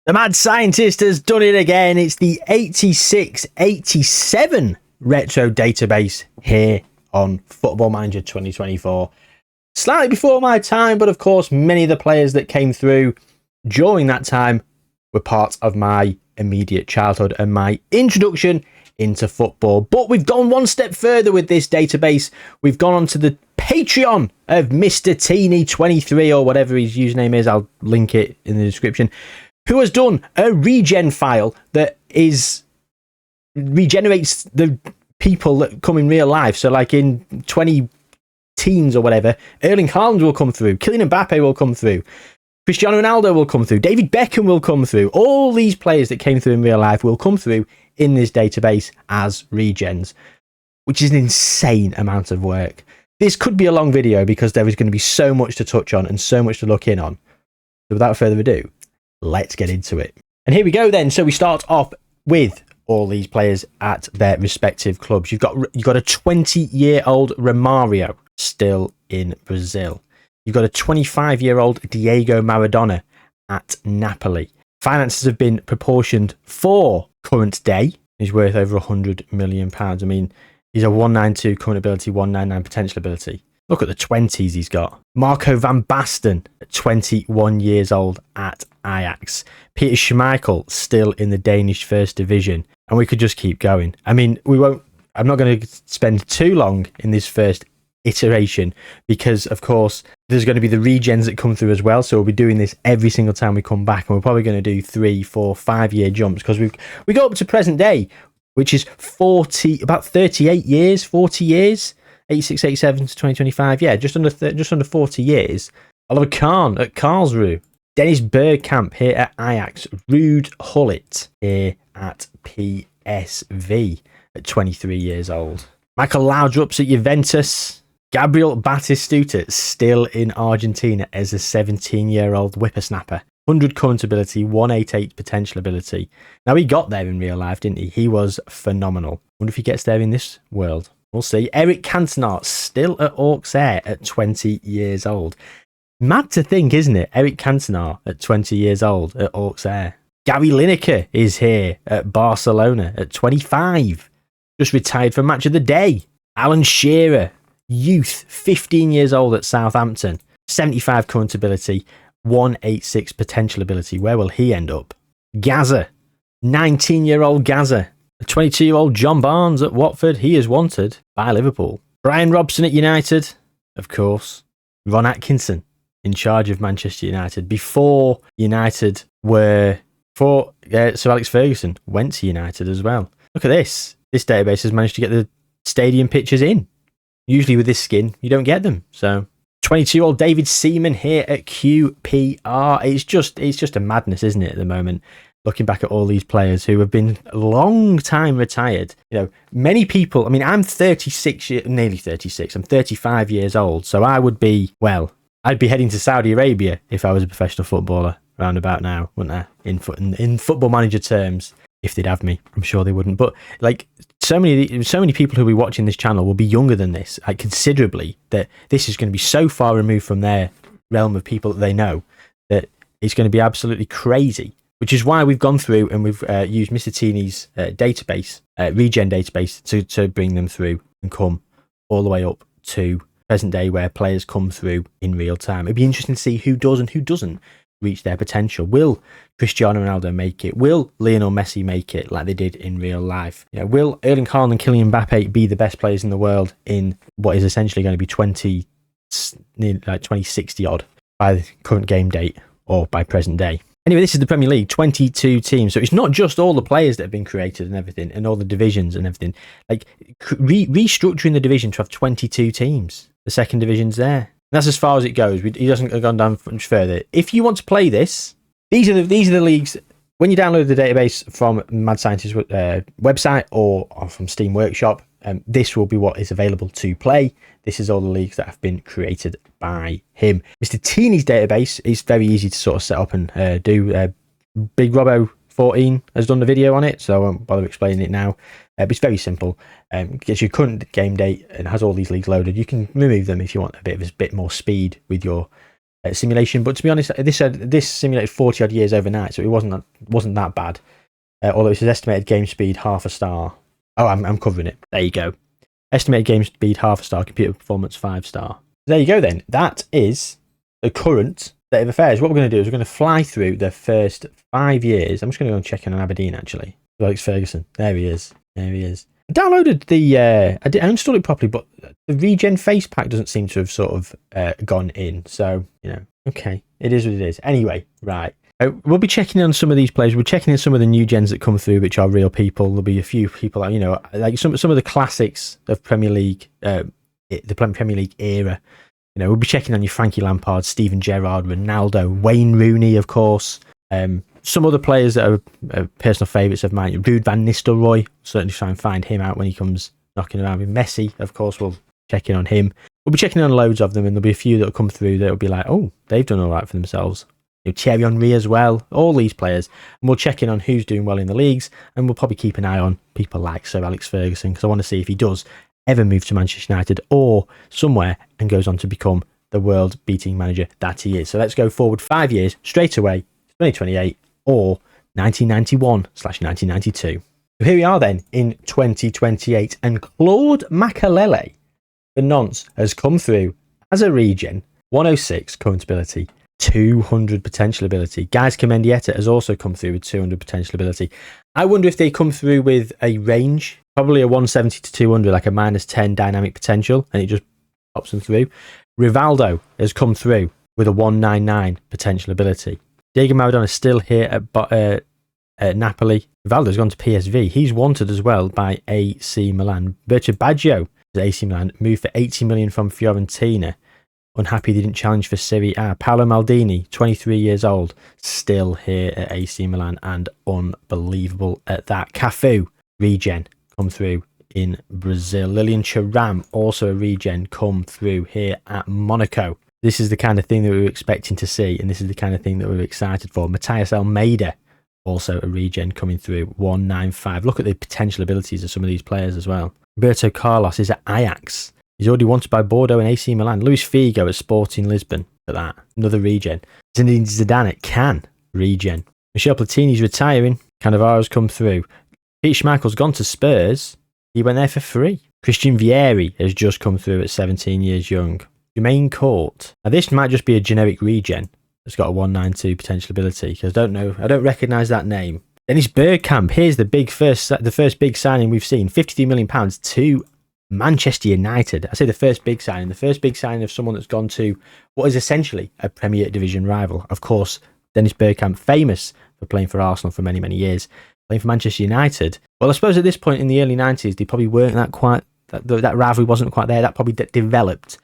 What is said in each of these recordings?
The mad scientist has done it again. It's the 86-87 retro database here on Football Manager 2024. Slightly before my time, but of course, many of the players that came through during that time were part of my immediate childhood and my introduction into football. But we've gone one step further with this database. We've gone onto the Patreon of Mr. Teeny23 or whatever his username is. I'll link it in the description. Who has done a regen file that regenerates the people that come in real life. So like in 20 teams or whatever, Erling Haaland will come through, Kylian Mbappe will come through, Cristiano Ronaldo will come through, David Beckham will come through. All these players that came through in real life will come through in this database as regens, which is an insane amount of work. This could be a long video because there is going to be so much to touch on and so much to look in on. So without further ado, let's get into it. And here we go then. So we start off with all these players at their respective clubs. You've got a 20-year-old Romario still in Brazil. You've got a 25-year-old Diego Maradona at Napoli. Finances have been proportioned for current day. He's worth over £100 million. I mean, he's a 192 current ability, 199 potential ability. Look at the 20s he's got. Marco van Basten, 21 years old at Ajax. Peter Schmeichel still in the Danish First Division. And we could just keep going. I mean, I'm not going to spend too long in this first iteration because, of course, there's going to be the regens that come through as well. So we'll be doing this every single time we come back. And we're probably going to do 3, 4, 5 year jumps because we go up to present day, which is about 38 years, 40 years. 86, 87 to 2025, yeah, just under 40 years. Oliver Kahn at Karlsruhe. Dennis Bergkamp here at Ajax. Ruud Gullit here at PSV at 23 years old. Michael Laudrup's at Juventus. Gabriel Batistuta still in Argentina as a 17-year-old whippersnapper. 100 current ability, 188 potential ability. Now, he got there in real life, didn't he? He was phenomenal. Wonder if he gets there in this world. We'll see. Eric Cantona still at Auxerre at 20 years old. Mad to think, isn't it? Eric Cantona at 20 years old at Auxerre. Gary Lineker is here at Barcelona at 25. Just retired from Match of the Day. Alan Shearer, youth, 15 years old at Southampton. 75 current ability, 186 potential ability. Where will he end up? Gaza, 19-year-old Gaza. 22-year-old John Barnes at Watford. He is wanted by Liverpool. Brian Robson at United, of course. Ron Atkinson in charge of Manchester United before Sir Alex Ferguson went to United as well. Look at this. This database has managed to get the stadium pictures in. Usually with this skin, you don't get them. So 22-year-old David Seaman here at QPR. It's just a madness, isn't it, at the moment? Looking back at all these players who have been a long time retired. You know, many people, I mean, I'm 36, nearly 36. I'm 35 years old. So I'd be heading to Saudi Arabia if I was a professional footballer around about now, wouldn't I? In Football Manager terms, if they'd have me. I'm sure they wouldn't. But like so many people who will be watching this channel will be younger than this, like considerably, that this is going to be so far removed from their realm of people that they know that it's going to be absolutely crazy. Which is why we've gone through and we've used Mr. Teeny's database, regen database, to bring them through and come all the way up to present day where players come through in real time. It'd be interesting to see who does and who doesn't reach their potential. Will Cristiano Ronaldo make it? Will Lionel Messi make it like they did in real life? You know, will Erling Haaland and Kylian Mbappe be the best players in the world in what is essentially going to be 2060 odd by the current game date or by present day? Anyway, this is the Premier League, 22 teams. So it's not just all the players that have been created and everything, and all the divisions and everything. Like restructuring the division to have 22 teams. The second division's there. And that's as far as it goes. He hasn't gone down much further. If you want to play this, these are the leagues. When you download the database from Mad Scientist's website or from Steam Workshop, this will be what is available to play. This is all the leagues that have been created by him. Mr. Teeny's database is very easy to sort of set up and do. Big Robbo 14 has done the video on it, so I won't bother explaining it now. But it's very simple. Gets your current game date and has all these leagues loaded. You can remove them if you want a bit more speed with your simulation. But to be honest, this simulated 40 odd years overnight, so it wasn't that bad. Although it says estimated game speed half a star. Oh, I'm covering it. There you go. Estimated game speed half a star, computer performance 5 star. There you go then. That is the current state of affairs. What we're going to do is we're going to fly through the first 5 years. I'm just going to go and check in on Aberdeen actually. Alex Ferguson. There he is. I downloaded I installed it properly, but the regen face pack doesn't seem to have sort of gone in. So, okay, it is what it is. Anyway, right. We'll be checking on some of these players. We're checking in some of the new gens that come through, which are real people. There'll be a few people, like some of the classics of Premier League, the Premier League era. We'll be checking on your Frankie Lampard, Steven Gerrard, Ronaldo, Wayne Rooney, of course. Some other players that are personal favourites of mine. Ruud van Nistelrooy. Certainly try and find him out when he comes knocking around. With Messi, of course, we'll check in on him. We'll be checking on loads of them, and there'll be a few that'll come through that'll be like, oh, they've done all right for themselves. Thierry Henry as well, all these players. And we'll check in on who's doing well in the leagues, and we'll probably keep an eye on people like Sir Alex Ferguson, because I want to see if he does ever move to Manchester United or somewhere and goes on to become the world-beating manager that he is. So let's go forward 5 years straight away, 2028 or 1991/1992. So here we are then in 2028, and Claude Makelele, the nonce, has come through as a regen, 106 current ability, 200 potential ability. Guys Comendieta has also come through with 200 potential ability. I wonder if they come through with a range, probably a 170 to 200, like a -10 dynamic potential, and it just pops them through. Rivaldo has come through with a 199 potential ability. Diego Maradona is still here at Napoli. Rivaldo's gone to PSV. He's wanted as well by AC Milan. Bertrand Baggio is AC Milan, moved for 80 million from Fiorentina. Unhappy they didn't challenge for Serie A. Paolo Maldini, 23 years old, still here at AC Milan, and unbelievable at that. Cafu, regen, come through in Brazil. Lilian Thuram, also a regen, come through here at Monaco. This is the kind of thing that we were expecting to see, and this is the kind of thing that we were excited for. Matthias Almeida, also a regen, coming through, 195. Look at the potential abilities of some of these players as well. Roberto Carlos is at Ajax. He's already wanted by Bordeaux and AC Milan. Luis Figo at Sporting Lisbon. Look at that. Another regen. Zinedine Zidane at Cannes. Regen. Michel Platini's retiring. Cannavaro's come through. Pete Schmeichel's gone to Spurs. He went there for free. Christian Vieri has just come through at 17 years young. Jermaine Court. Now this might just be a generic regen. It's got a 192 potential ability, because I don't recognise that name. Dennis Bergkamp. Here's the first big signing we've seen. £53 million to Manchester United. I say the first big signing. The first big signing of someone that's gone to what is essentially a Premier Division rival. Of course, Dennis Bergkamp, famous for playing for Arsenal for many, many years. Playing for Manchester United. Well, I suppose at this point in the early 90s, they probably weren't that rivalry wasn't quite there. That probably developed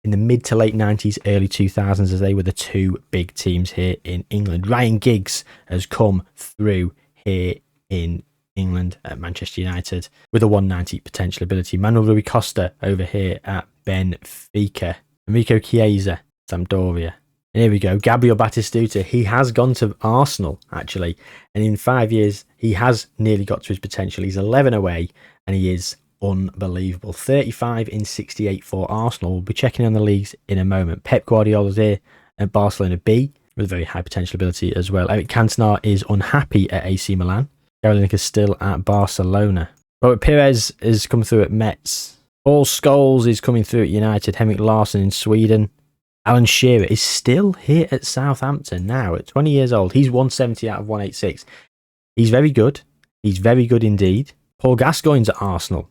in the mid to late 90s, early 2000s, as they were the two big teams here in England. Ryan Giggs has come through here in England at Manchester United with a 190 potential ability. Manuel Rui Costa over here at Benfica. Enrico Chiesa, Sampdoria. And here we go, Gabriel Batistuta. He has gone to Arsenal, actually. And in 5 years, he has nearly got to his potential. He's 11 away, and he is unbelievable. 35 in 68 for Arsenal. We'll be checking on the leagues in a moment. Pep Guardiola's here at Barcelona B with a very high potential ability as well. Eric Cantona is unhappy at AC Milan. Gary Lineker is still at Barcelona. Robert Pires has come through at Metz. Paul Scholes is coming through at United. Henrik Larsson in Sweden. Alan Shearer is still here at Southampton now at 20 years old. He's 170 out of 186. He's very good. He's very good indeed. Paul Gascoigne's at Arsenal.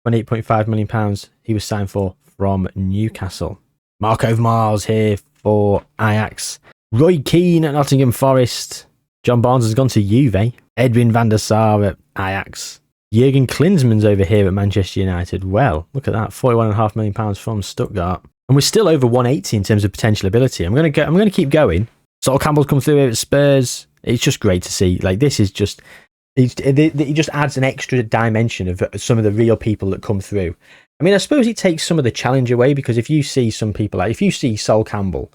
£28.5 million he was signed for from Newcastle. Mark Overmars here for Ajax. Roy Keane at Nottingham Forest. John Barnes has gone to Juve. Edwin van der Sar at Ajax. Jurgen Klinsmann's over here at Manchester United. Well, look at that, £41.5 million from Stuttgart. And we're still over 180 in terms of potential ability. I'm going to keep going. Sol Campbell's come through here at Spurs. It's just great to see. Like, this is just... It just adds an extra dimension of some of the real people that come through. I mean, I suppose it takes some of the challenge away, because if you see some people, like if you see Sol Campbell,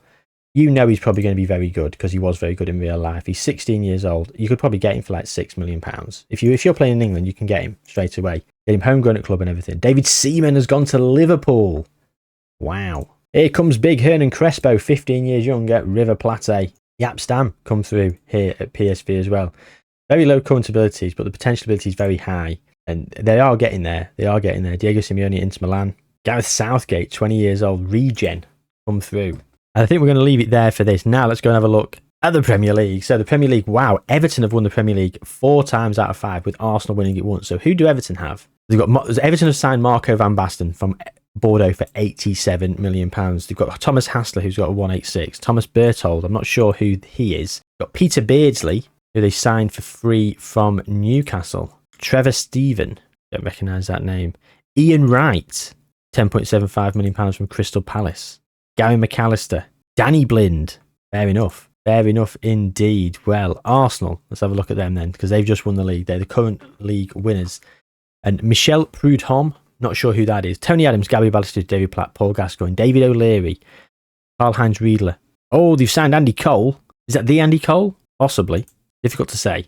you know he's probably going to be very good, because he was very good in real life. He's 16 years old. You could probably get him for like £6 million. If you're playing in England, you can get him straight away. Get him homegrown at club and everything. David Seaman has gone to Liverpool. Wow. Here comes big Hernan Crespo, 15 years young at River Plate. Yap Stam come through here at PSV as well. Very low current abilities, but the potential ability is very high. And they are getting there. Diego Simeone at Inter Milan. Gareth Southgate, 20 years old, regen, come through. And I think we're going to leave it there for this. Now let's go and have a look at the Premier League. So the Premier League, wow, Everton have won the Premier League 4 times out of 5, with Arsenal winning it once. So who do Everton have? Everton have signed Marco van Basten from Bordeaux for £87 million. They've got Thomas Hassler, who's got a 186. Thomas Berthold, I'm not sure who he is. They've got Peter Beardsley, who they signed for free from Newcastle. Trevor Stephen, don't recognise that name. Ian Wright, £10.75 million from Crystal Palace. Gary McAllister. Danny Blind. Fair enough indeed. Well, Arsenal, let's have a look at them then, because they've just won the league. They're the current league winners. And Michel Prudhomme, not sure who that is. Tony Adams, Gary Ballester, David Platt, Paul Gascoigne, David O'Leary, Karl-Heinz Riedler. Oh, they've signed Andy Cole. Is that the Andy Cole? Possibly. Difficult to say.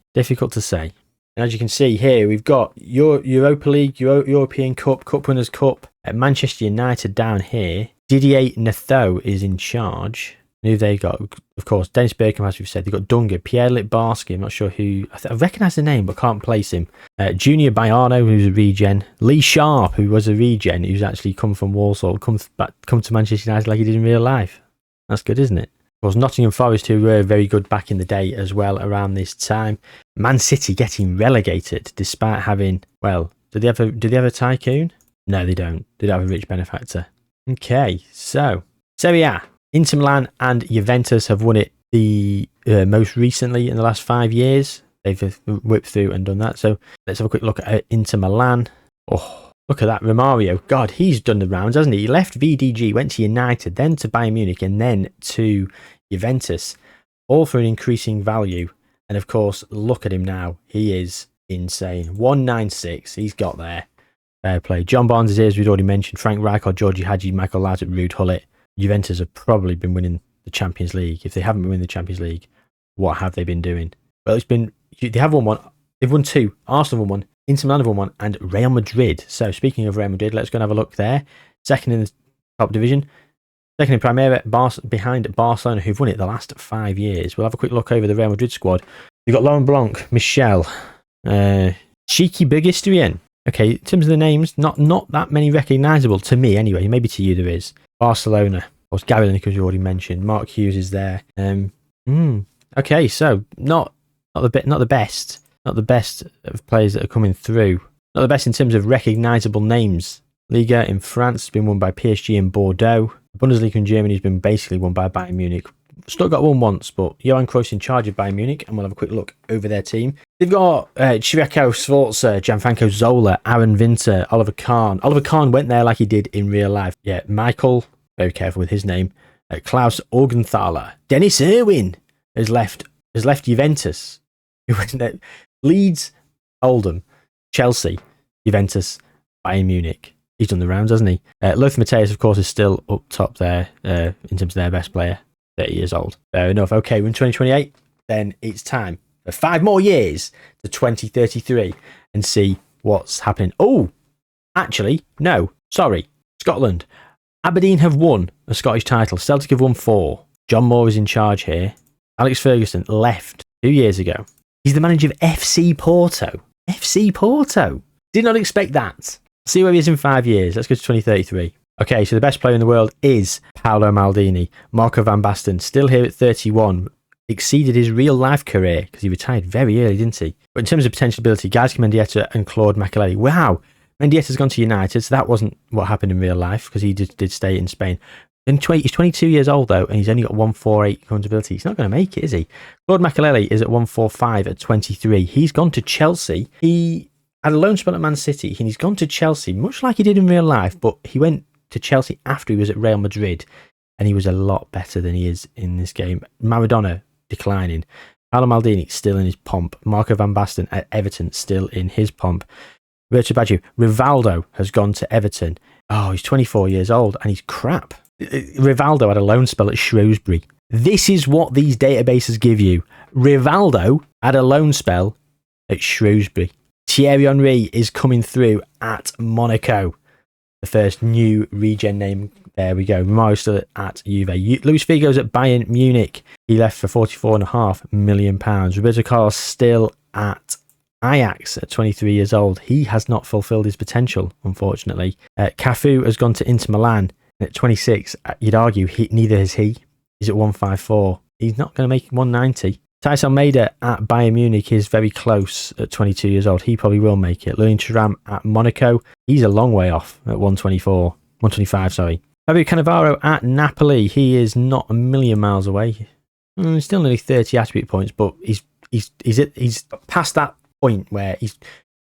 And as you can see here, we've got Europa League, European Cup, Cup Winners' Cup. At Manchester United down here, Didier Netho is in charge. And who they got? Of course, Dennis Bergkamp, as we've said. They've got Dunga, Pierre Litbarski, I'm not sure who. I recognise the name, but can't place him. Junior Baiano, who's a regen. Lee Sharp, who was a regen, who's actually come from Walsall, come to Manchester United like he did in real life. That's good, isn't it? Of course, Nottingham Forest, who were very good back in the day as well around this time. Man City getting relegated despite having, well, do they have a tycoon? No, they don't. They don't have a rich benefactor. Okay, so Serie A. Inter Milan and Juventus have won it the most recently in the last 5 years. They've whipped through and done that. So let's have a quick look at Inter Milan. Oh, look at that. Romario. God, he's done the rounds, hasn't he? He left VDG, went to United, then to Bayern Munich, and then to Juventus, all for an increasing value. And of course, look at him now. He is insane. 196. He's got there. Fair play. John Barnes is here, as we'd already mentioned. Frank Rijkaard, Georgie Hadji, Michael Laut at Ruud Gullit. Juventus have probably been winning the Champions League. If they haven't been winning the Champions League, what have they been doing? Well, they have won one. They've won 2. Arsenal won one. Inter Milan have won one. And Real Madrid. So speaking of Real Madrid, let's go and have a look there. Second in the top division. Second in Primera, behind Barcelona, who've won it the last 5 years. We'll have a quick look over the Real Madrid squad. You've got Laurent Blanc, Michel, Cheeky Bergistrian. Okay, in terms of the names, not that many recognisable to me anyway. Maybe to you there is. Barcelona, of course, Gary Lineker, as you already mentioned. Mark Hughes is there. Okay, so not the best of players that are coming through. Not the best in terms of recognisable names. Liga in France has been won by PSG and Bordeaux. Bundesliga in Germany has been basically won by Bayern Munich. Stuttgart won once, but Johan Cruyff's in charge of Bayern Munich, and we'll have a quick look over their team. They've got Ciriaco Sforza, Gianfranco Zola, Aaron Winter, Oliver Kahn. Oliver Kahn went there like he did in real life. Yeah, Michael, very careful with his name. Klaus Augenthaler. Dennis Irwin has left Juventus. Leeds, Oldham, Chelsea, Juventus, Bayern Munich. He's done the rounds, hasn't he? Lothar Matthäus, of course, is still up top there in terms of their best player. 30 years old. Fair enough. Okay, we're in 2028. Then it's time for 5 more years to 2033 and see what's happening. Oh, actually, no. Sorry. Scotland. Aberdeen have won a Scottish title. Celtic have won 4. John Moore is in charge here. Alex Ferguson left 2 years ago. He's the manager of FC Porto. FC Porto. Did not expect that. See where he is in 5 years. Let's go to 2033. Okay, so the best player in the world is Paolo Maldini. Marco van Basten, still here at 31, exceeded his real-life career because he retired very early, didn't he? But in terms of potential ability, Gaizka Mendieta and Claude Makelele. Wow! Mendieta's gone to United, so that wasn't what happened in real life because he did stay in Spain. He's 22 years old, though, and he's only got 148 current ability. He's not going to make it, is he? Claude Makelele is at 145 at 23. He's gone to Chelsea. He had a loan spell at Man City, and he's gone to Chelsea, much like he did in real life, but he went to Chelsea after he was at Real Madrid, and he was a lot better than he is in this game. Maradona declining. Paolo Maldini still in his pomp. Marco van Basten at Everton still in his pomp. Roberto Baggio. Rivaldo has gone to Everton. Oh, he's 24 years old and he's crap. Rivaldo had a loan spell at Shrewsbury. This is what these databases give you. Rivaldo had a loan spell at Shrewsbury. Thierry Henry is coming through at Monaco. The first new regen name There we go. Romario still at Juve. Luis Figo's at Bayern Munich. He left for £44.5 million. Roberto Carlos still at Ajax at 23 years old. He has not fulfilled his potential, unfortunately. Cafu has gone to Inter Milan at 26. You'd argue neither has he. He's at 154. He's not going to make 190. Thais Almeida at Bayern Munich is very close at 22 years old. He probably will make it. Lilian Thuram at Monaco. He's a long way off at 125, sorry. Fabio Cannavaro at Napoli. He is not a million miles away. He's still nearly 30 attribute points, but he's past that point where he's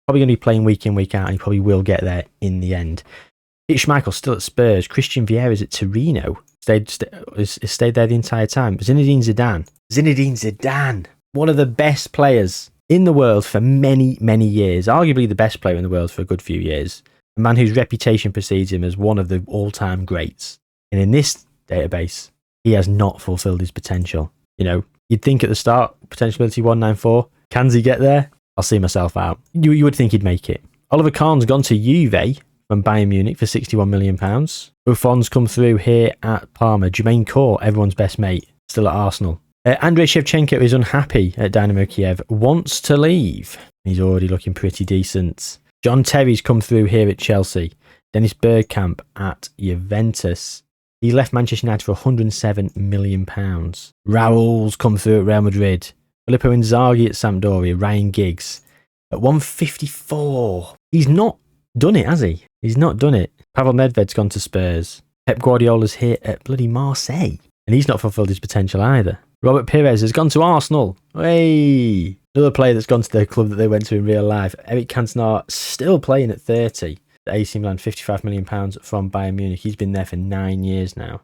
probably going to be playing week in, week out, and he probably will get there in the end. Peter Schmeichel still at Spurs. Christian Vieira's at Torino. Stayed there the entire time. Zinedine Zidane, one of the best players in the world for many, many years. Arguably the best player in the world for a good few years. A man whose reputation precedes him as one of the all-time greats. And in this database, he has not fulfilled his potential. You know, you'd think at the start, potential ability 194. Can he get there? I'll see myself out. You would think he'd make it. Oliver Kahn's gone to Juve from Bayern Munich for £61 million. Buffon's come through here at Parma. Jermaine Court, everyone's best mate, still at Arsenal. Andrei Shevchenko is unhappy at Dynamo Kiev, wants to leave. He's already looking pretty decent. John Terry's come through here at Chelsea. Dennis Bergkamp at Juventus. He left Manchester United for £107 million. Raul's come through at Real Madrid. Filippo Inzaghi at Sampdoria. Ryan Giggs at 154. He's not done it, has he? He's not done it. Pavel Nedved's gone to Spurs. Pep Guardiola's here at bloody Marseille. And he's not fulfilled his potential either. Robert Pires has gone to Arsenal. Hey! Another player that's gone to the club that they went to in real life. Eric Cantona still playing at 30. At AC Milan, £55 million from Bayern Munich. He's been there for 9 years now.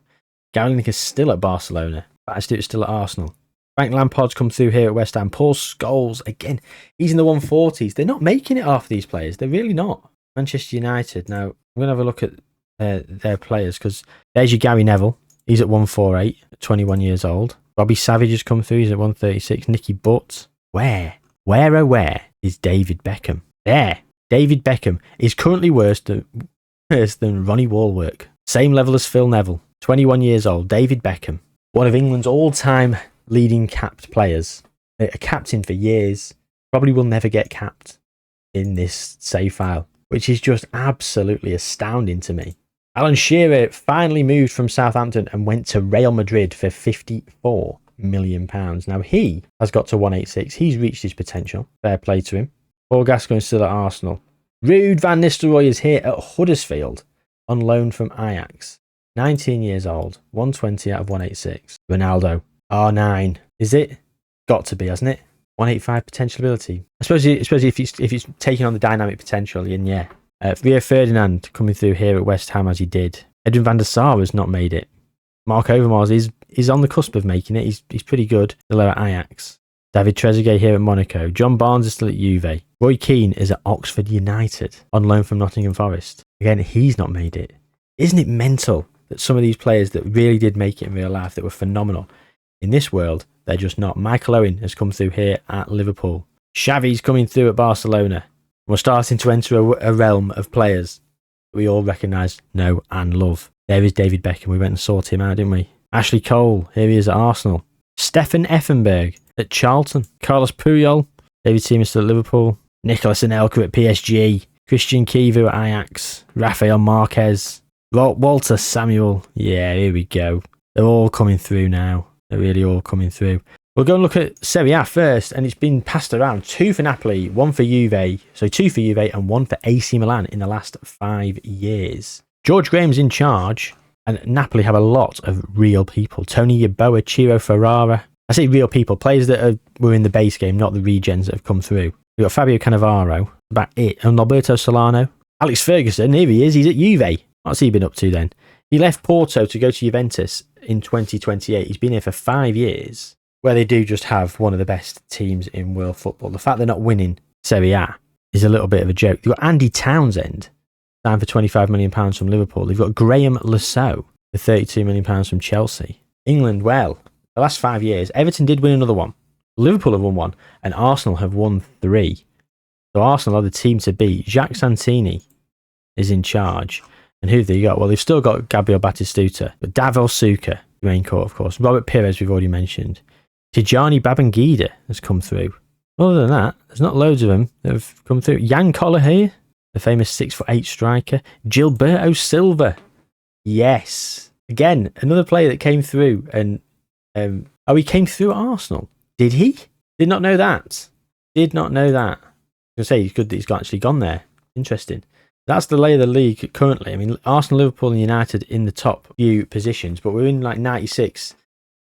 Gary Lineker is still at Barcelona. Batistuta is still at Arsenal. Frank Lampard's come through here at West Ham. Paul Scholes, again, he's in the 140s. They're not making it after these players. They're really not. Manchester United. Now, I'm going to have a look at their players because there's your Gary Neville. He's at 148, at 21 years old. Robbie Savage has come through. He's at 136. Nicky Butt. Where is David Beckham? There. David Beckham is currently worse than Ronnie Wallwork. Same level as Phil Neville. 21 years old. David Beckham. One of England's all-time leading capped players. A captain for years. Probably will never get capped in this save file, which is just absolutely astounding to me. Alan Shearer finally moved from Southampton and went to Real Madrid for £54 million. Now he has got to 186. He's reached his potential. Fair play to him. Paul Gascoigne's still at Arsenal. Ruud van Nistelrooy is here at Huddersfield on loan from Ajax. 19 years old. 120 out of 186. Ronaldo. R9. Is it? Got to be, hasn't it? 185 potential ability. I suppose if he's taking on the dynamic potential, then yeah. Rio Ferdinand coming through here at West Ham as he did. Edwin van der Sar has not made it. Mark Overmars is on the cusp of making it. He's pretty good. Still at Ajax. David Trezeguet here at Monaco. John Barnes is still at Juve. Roy Keane is at Oxford United on loan from Nottingham Forest. Again, he's not made it. Isn't it mental that some of these players that really did make it in real life, that were phenomenal, in this world, they're just not. Michael Owen has come through here at Liverpool. Xavi's coming through at Barcelona. We're starting to enter a realm of players that we all recognise, know and love. There is David Beckham. We went and sought him out, didn't we? Ashley Cole, here he is at Arsenal. Stefan Effenberg at Charlton. Carlos Puyol. David Seaman still at Liverpool. Nicolas Anelka at PSG. Christian Kivu at Ajax. Rafael Marquez. Walter Samuel. Yeah, here we go. They're all coming through now. They're really all coming through. We'll go and look at Serie A first, and it's been passed around. 2 for Napoli, 1 for Juve. So 2 for Juve and 1 for AC Milan in the last 5 years. George Graham's in charge, and Napoli have a lot of real people. Tony Yeboah, Ciro Ferrara. I say real people, players that were in the base game, not the regens that have come through. We've got Fabio Cannavaro, about it. And Alberto Solano. Alex Ferguson, here he is. He's at Juve. What's he been up to then? He left Porto to go to Juventus in 2028. He's been here for 5 years, where they do just have one of the best teams in world football. The fact they're not winning Serie A is a little bit of a joke. They've got Andy Townsend, signed for £25 million from Liverpool. They've got Graham Lasseau for £32 million from Chelsea. England, well, the last 5 years, Everton did win another one. Liverpool have won 1, and Arsenal have won 3. So Arsenal are the team to beat. Jacques Santini is in charge. And who have they got? Well, they've still got Gabriel Batistuta, but Davor Suker, the main court, of course. Robert Pires, we've already mentioned. Tijani Babangida has come through. Other than that, there's not loads of them that have come through. Jan Koller here, the famous 6'8" striker. Gilberto Silva. Yes. Again, another player that came through. And he came through at Arsenal. Did he? Did not know that. Did not know that. I was going to say, it's good that he's actually gone there. Interesting. That's the lay of the league currently. I mean, Arsenal, Liverpool and United in the top few positions, but we're in like 96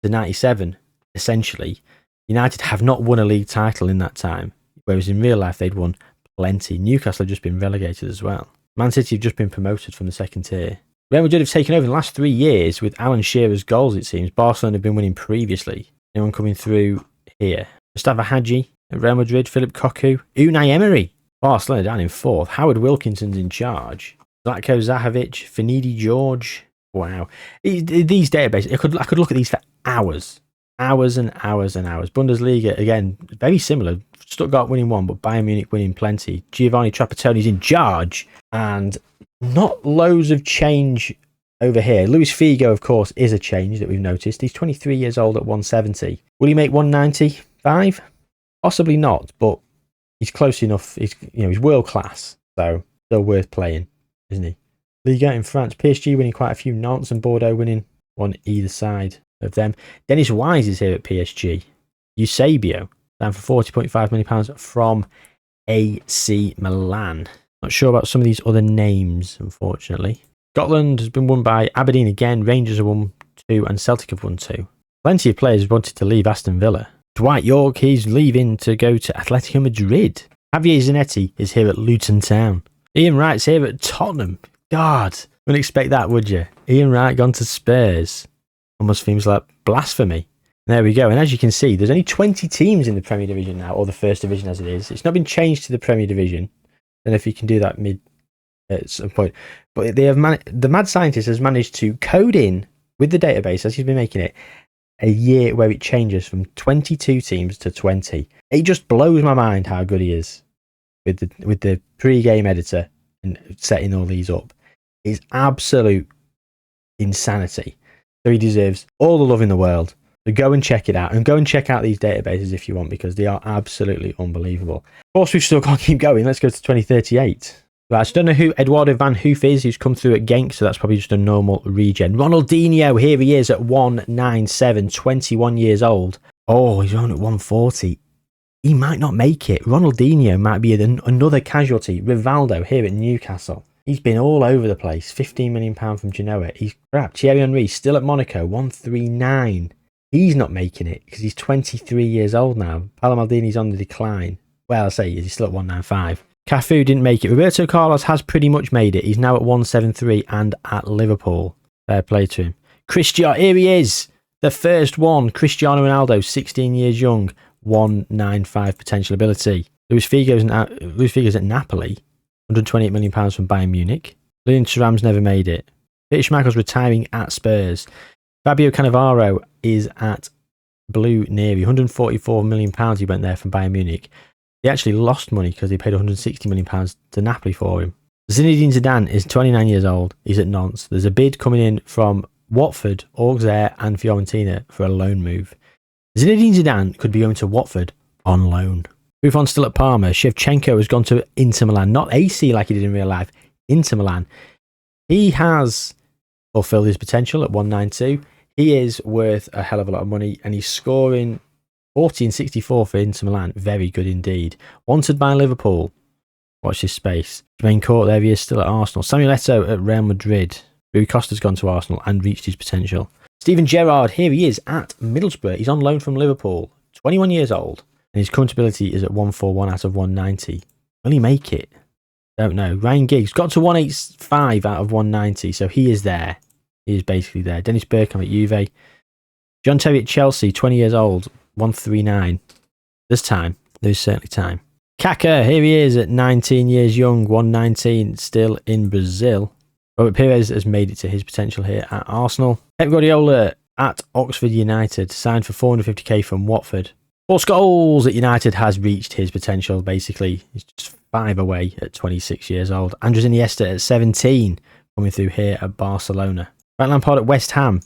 to 97, essentially. United have not won a league title in that time, whereas in real life they'd won plenty. Newcastle have just been relegated as well. Man City have just been promoted from the second tier. Real Madrid have taken over in the last 3 years with Alan Shearer's goals, it seems. Barcelona have been winning previously. Anyone coming through here? Mustafa Hadji at Real Madrid, Philip Cocu, Unai Emery. Barcelona down in fourth. Howard Wilkinson's in charge. Zlatko Zahovic, Finidi George. Wow. These databases, I could look at these for hours. Hours and hours and hours. Bundesliga, again, very similar. Stuttgart winning one, but Bayern Munich winning plenty. Giovanni Trapattoni's in charge. And not loads of change over here. Luis Figo, of course, is a change that we've noticed. He's 23 years old at 170. Will he make 195? Possibly not, but he's close enough. He's world class, so still worth playing, isn't he? Liga in France, PSG winning quite a few. Nantes and Bordeaux winning on either side of them. Dennis Wise is here at PSG. Eusebio down for £40.5 million from AC Milan. Not sure about some of these other names, unfortunately. Scotland has been won by Aberdeen again. Rangers have won 2 and Celtic have won 2. Plenty of players wanted to leave Aston Villa. Dwight York, he's leaving to go to Atletico Madrid. Javier Zanetti is here at Luton Town. Ian Wright's here at Tottenham. God, wouldn't expect that, would you? Ian Wright gone to Spurs. Almost seems like blasphemy. There we go. And as you can see, there's only 20 teams in the Premier Division now, or the First Division as it is. It's not been changed to the Premier Division. I don't know if you can do that at some point. But they have the mad scientist has managed to code in with the database, as he's been making it, a year where it changes from 22 teams to 20. It just blows my mind how good he is with the pre-game editor and setting all these up. It's absolute insanity. So he deserves all the love in the world. So go and check it out, and go and check out these databases if you want, because they are absolutely unbelievable. Of course, we've still got to keep going. Let's go to 2038. Right, so I don't know who Eduardo Van Hoof is, who's come through at Genk, so that's probably just a normal regen. Ronaldinho, here he is at 197, 21 years old. Oh, he's on at 140. He might not make it. Ronaldinho might be another casualty. Rivaldo here at Newcastle. He's been all over the place. £15 million from Genoa. He's crap. Thierry Henry still at Monaco, 139. He's not making it because he's 23 years old now. Paolo Maldini's on the decline. Well, I say he's still at 195. Cafu didn't make it. Roberto Carlos has pretty much made it. He's now at 173 and at Liverpool. Fair play to him. Cristiano, here he is. The first one. Cristiano Ronaldo, 16 years young, 195 potential ability. Luis Figo's at Napoli, £128 million from Bayern Munich. Lilian Thuram's never made it. Peter Schmeichel's retiring at Spurs. Fabio Cannavaro is at Blue Neri, £144 million he went there from Bayern Munich. They actually lost money because they paid £160 million to Napoli for him. Zinedine Zidane is 29 years old. He's at Nantes. There's a bid coming in from Watford, Auxerre and Fiorentina for a loan move. Zinedine Zidane could be going to Watford on loan. Buffon still at Parma. Shevchenko has gone to Inter Milan. Not AC like he did in real life. Inter Milan. He has fulfilled his potential at 192. He is worth a hell of a lot of money, and he's scoring 40 and 64 for Inter Milan. Very good indeed. Wanted by Liverpool. Watch this space. Jermaine Court, there he is, still at Arsenal. Samuel Eto'o at Real Madrid. Rui Costa's gone to Arsenal and reached his potential. Steven Gerrard, here he is at Middlesbrough. He's on loan from Liverpool. 21 years old. And his current ability is at 141 out of 190. Will he make it? Don't know. Ryan Giggs got to 185 out of 190, so he is there. He is basically there. Dennis Bergkamp at Juve. John Terry at Chelsea, 20 years old, 139. There's time. There's certainly time. Kaka, here he is at 19 years young, 119, still in Brazil. Robert Pires has made it to his potential here at Arsenal. Pep Guardiola at Oxford United, signed for 450k from Watford. Paul Scholes at United has reached his potential, basically. He's just 5 away at 26 years old. Andres Iniesta at 17 coming through here at Barcelona. Frank Lampard at West Ham.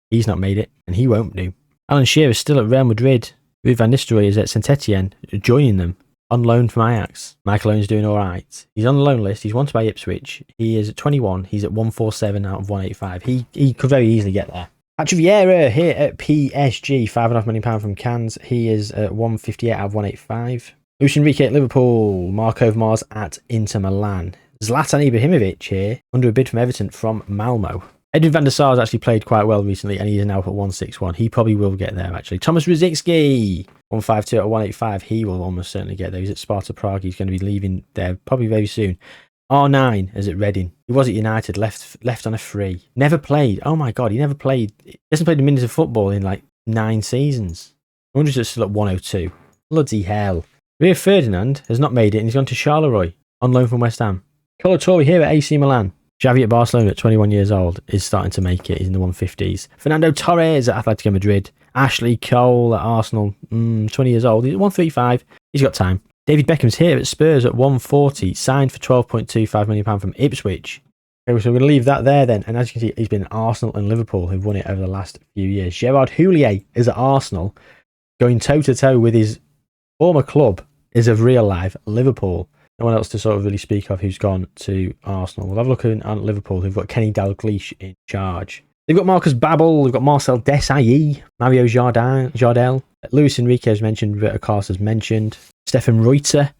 He's not made it, and he won't do. Alan Shearer is still at Real Madrid. Ruud van Nistelrooy is at Saint Etienne, joining them on loan from Ajax. Michael Owen's doing all right. He's on the loan list. He's wanted by Ipswich. He is at 21. He's at 147 out of 185. He could very easily get there. Patrick Vieira here at PSG, £5.5 million from Cannes. He is at 158 out of 185. Luis Enrique at Liverpool. Mark Overmars at Inter Milan. Zlatan Ibrahimovic here, under a bid from Everton from Malmo. Edwin van der Sar has actually played quite well recently, and he is now up at 161. He probably will get there, actually. Thomas Rosicky, 152 out of 185. He will almost certainly get there. He's at Sparta Prague. He's going to be leaving there probably very soon. R9 is at Reading. He was at United, left on a free. Never played. Oh my God, he never played. He hasn't played a minute of football in like 9 seasons. I wonder if it's still at 102. Bloody hell. Rio Ferdinand has not made it, and he's gone to Charleroi on loan from West Ham. Colo Torre here at AC Milan. Xavi at Barcelona at 21 years old is starting to make it. He's in the 150s. Fernando Torres at Atletico Madrid. Ashley Cole at Arsenal, 20 years old. He's at 135. He's got time. David Beckham's here at Spurs at 140. Signed for £12.25 million from Ipswich. Okay, so we're going to leave that there then. And as you can see, he's been at Arsenal and Liverpool who've won it over the last few years. Gerard Houllier is at Arsenal, going toe-to-toe with his former club is of real life, Liverpool. No one else to sort of really speak of who's gone to Arsenal. We'll have a look at Liverpool, who've got Kenny Dalglish in charge. They've got Marcus Babbel, they've got Marcel Desailly, Mario Jardel, Luis Enrique as mentioned, Roberto Carlos as mentioned, Stefan Reuter,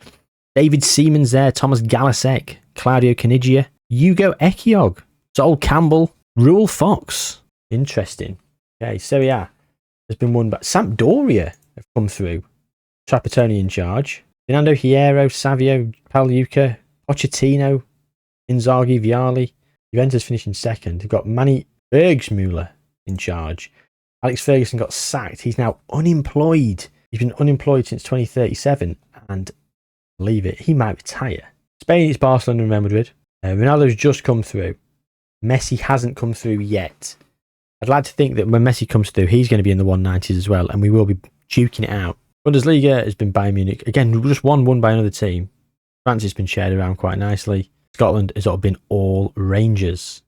David Seaman's there, Thomas Galasek, Claudio Canigia, Hugo Ekiog, Sol Campbell, Rule Fox. Interesting. Okay, Serie A has been won by Sampdoria have come through. Trapattoni in charge. Fernando Hierro, Savio, Pagliuca, Pochettino, Inzaghi, Vialli. Juventus finishing second. They've got Manny Bergsmuller in charge. Alex Ferguson got sacked. He's now unemployed. He's been unemployed since 2037, and believe it, he might retire. Spain, it's Barcelona and Real Madrid. Ronaldo's just come through. Messi hasn't come through yet. I'd like to think that when Messi comes through, he's going to be in the 190s as well, and we will be duking it out. Bundesliga has been Bayern Munich. Again, just won by another team. France has been shared around quite nicely. Scotland has sort of been all Rangers.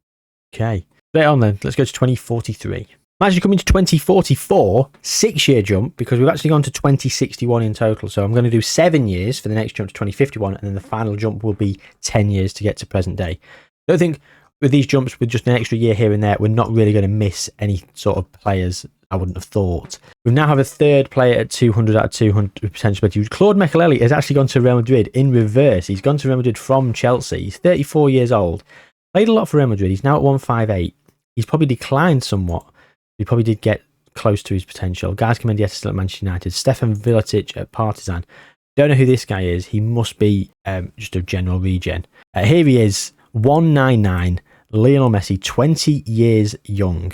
Okay. Straight on then. Let's go to 2043. I'm actually coming to 2044, 6-year jump, because we've actually gone to 2061 in total. So I'm going to do 7 years for the next jump to 2051, and then the final jump will be 10 years to get to present day. I don't think with these jumps, with just an extra year here and there, we're not really going to miss any sort of players, I wouldn't have thought. We now have a third player at 200 out of 200 potential. Claude Makelele has actually gone to Real Madrid in reverse. He's gone to Real Madrid from Chelsea. He's 34 years old. Played a lot for Real Madrid. He's now at 158. He's probably declined somewhat. He probably did get close to his potential. Guys Comendieta still at Manchester United. Stefan Villatic at Partizan. Don't know who this guy is. He must be just a general regen. Here he is, 199. Lionel Messi, 20 years young.